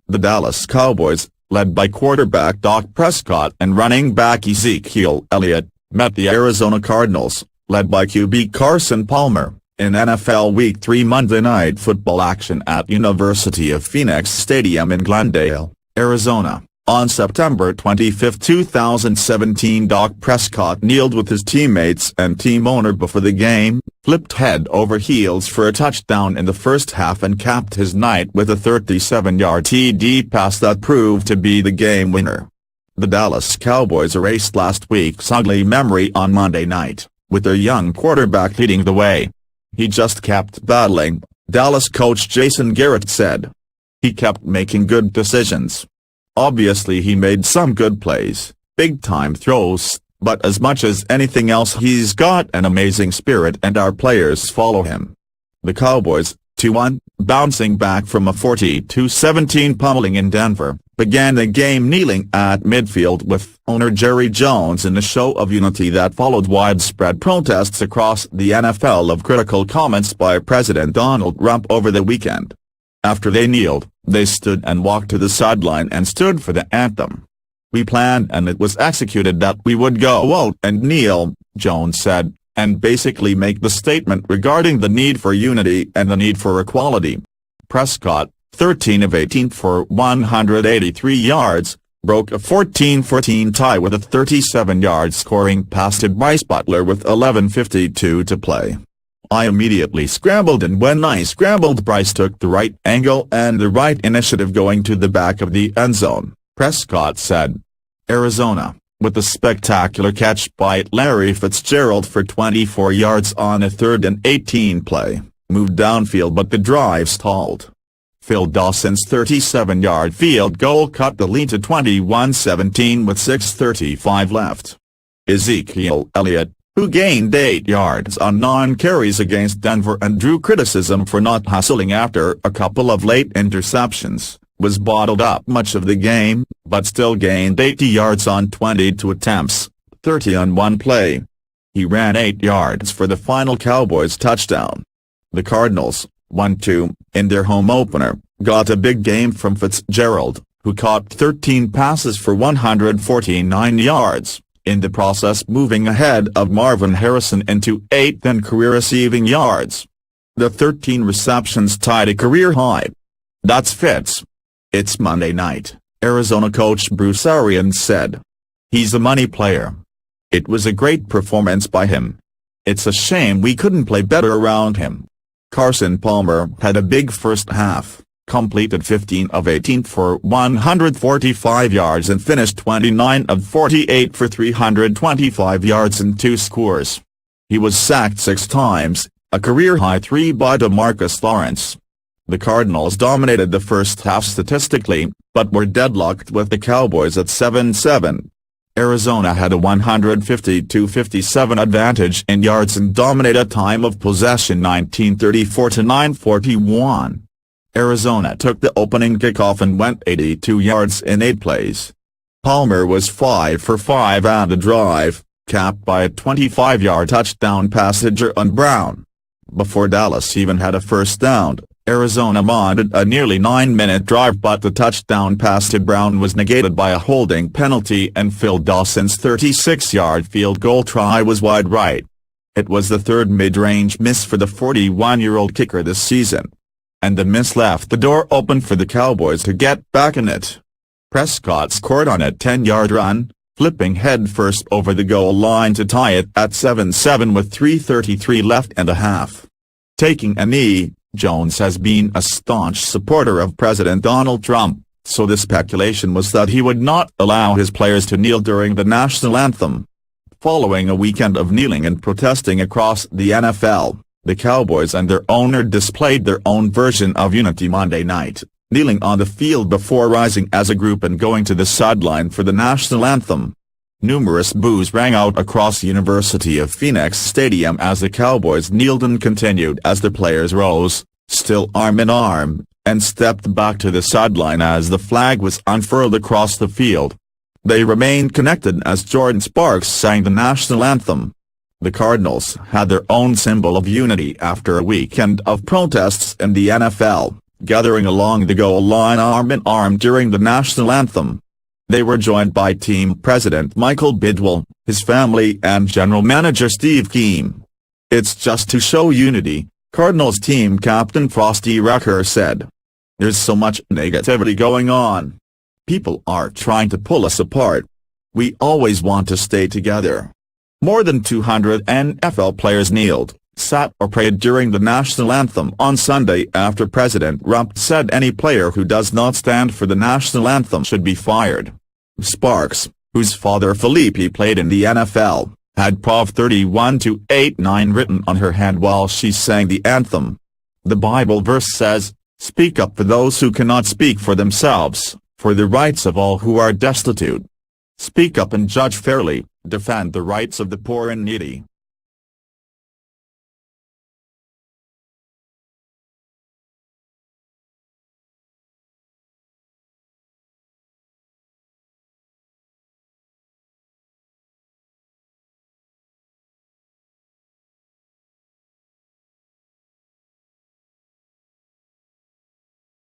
The Dallas Cowboys, led by quarterback Dak Prescott and running back Ezekiel Elliott, met the Arizona Cardinals, led by QB Carson Palmer, in NFL Week 3 Monday Night Football action at University of Phoenix Stadium in Glendale, Arizona. On September 25, 2017, Dak Prescott kneeled with his teammates and team owner before the game, flipped head over heels for a touchdown in the first half and capped his night with a 37-yard TD pass that proved to be the game winner. The Dallas Cowboys erased last week's ugly memory on Monday night, with their young quarterback leading the way. "He just kept battling," Dallas coach Jason Garrett said. "He kept making good decisions. Obviously he made some good plays, big-time throws, but as much as anything else he's got an amazing spirit and our players follow him." The Cowboys, 2-1, bouncing back from a 42-17 pummeling in Denver, began the game kneeling at midfield with owner Jerry Jones in a show of unity that followed widespread protests across the NFL of critical comments by President Donald Trump over the weekend. After they kneeled, they stood and walked to the sideline and stood for the anthem. "We planned and it was executed that we would go out and kneel," Jones said, and basically make the statement regarding the need for unity and the need for equality. Prescott, 13 of 18 for 183 yards, broke a 14-14 tie with a 37-yard scoring pass to Bryce Butler with 11:52 to play. "I immediately scrambled, and when I scrambled, Bryce took the right angle and the right initiative going to the back of the end zone," Prescott said. Arizona, with a spectacular catch by Larry Fitzgerald for 24 yards on a 3rd and 18 play, moved downfield but the drive stalled. Phil Dawson's 37-yard field goal cut the lead to 21-17 with 6:35 left. Ezekiel Elliott, who gained 8 yards on 9 carries against Denver and drew criticism for not hustling after a couple of late interceptions, was bottled up much of the game, but still gained 80 yards on 22 attempts, 30 on 1 play. He ran 8 yards for the final Cowboys touchdown. The Cardinals, 1-2, in their home opener, got a big game from Fitzgerald, who caught 13 passes for 149 yards. In the process moving ahead of Marvin Harrison into 8th in career receiving yards. The 13 receptions tied a career high. "That's Fitz. It's Monday night," Arizona coach Bruce Arians said. "He's a money player. It was a great performance by him. It's a shame we couldn't play better around him." Carson Palmer had a big first half, completed 15 of 18 for 145 yards and finished 29 of 48 for 325 yards and 2 scores. He was sacked 6 times, a career-high 3 by DeMarcus Lawrence. The Cardinals dominated the first half statistically, but were deadlocked with the Cowboys at 7-7. Arizona had a 150-57 advantage in yards and dominated time of possession 1934 to 941. Arizona took the opening kickoff and went 82 yards in 8 plays. Palmer was 5 for 5 on the drive, capped by a 25-yard touchdown pass to John Brown. Before Dallas even had a first down, Arizona mounted a nearly 9-minute drive, but the touchdown pass to Brown was negated by a holding penalty and Phil Dawson's 36-yard field goal try was wide right. It was the 3rd mid-range miss for the 41-year-old kicker this season. And the miss left the door open for the Cowboys to get back in it. Prescott scored on a 10-yard run, flipping headfirst over the goal line to tie it at 7-7 with 3:33 left and a half. Taking a knee, Jones has been a staunch supporter of President Donald Trump, so the speculation was that he would not allow his players to kneel during the national anthem. Following a weekend of kneeling and protesting across the NFL, the Cowboys and their owner displayed their own version of unity Monday night, kneeling on the field before rising as a group and going to the sideline for the national anthem. Numerous boos rang out across University of Phoenix Stadium as the Cowboys kneeled and continued as the players rose, still arm in arm, and stepped back to the sideline as the flag was unfurled across the field. They remained connected as Jordan Sparks sang the national anthem. The Cardinals had their own symbol of unity after a weekend of protests in the NFL, gathering along the goal line arm in arm during the national anthem. They were joined by team president Michael Bidwell, his family and general manager Steve Keem. "It's just to show unity," Cardinals team captain Frosty Recker said. "There's so much negativity going on. People are trying to pull us apart. We always want to stay together." More than 200 NFL players kneeled, sat or prayed during the national anthem on Sunday after President Trump said any player who does not stand for the national anthem should be fired. Sparks, whose father Felipe played in the NFL, had Prov 31:8-9 written on her hand while she sang the anthem. The Bible verse says, "Speak up for those who cannot speak for themselves, for the rights of all who are destitute. Speak up and judge fairly, defend the rights of the poor and needy."